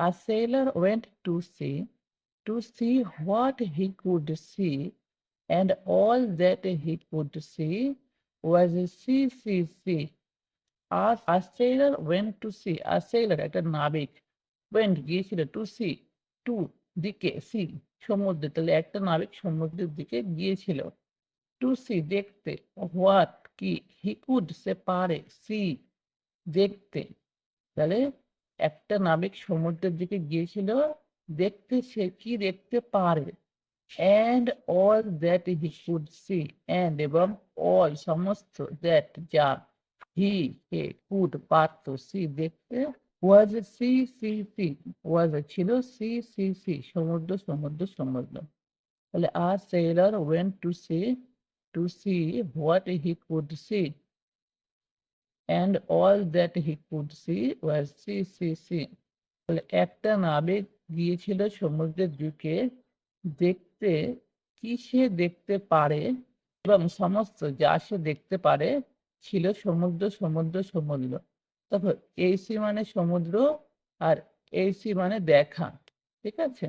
A sailor went to see what he could see, and all that he could see was sea. A sailor went to see. A sailor একটা নাবিক went গিয়েছিল to see to দিকে see সমুদ্রে, তাহলে একটা নাবিক সমুদ্রের দিকে গিয়েছিল to see দেখতে what কি he could সে পারে see দেখতে, তাহলে একটা নাবিক সমুদ্রের দিকে গিয়েছিল দেখতে সে কি দেখতে পারে। and all that he could see, and এবং all সমস্ত that যা he সে could পারত see দেখতে was sea was ছিল sea সমুদ্র। তাহলে a sailor went to see what he could see, and all that he could see was sea. তাহলে একটা নাবিক গিয়েছিল সমুদ্রের দিকে দেখতে কি সে দেখতে পারে, এবং সমস্ত যা সে দেখতে পারে ছিল সমুদ্র। তারপর এই সি মানে সমুদ্র, আর এই সি মানে দেখা, ঠিক আছে।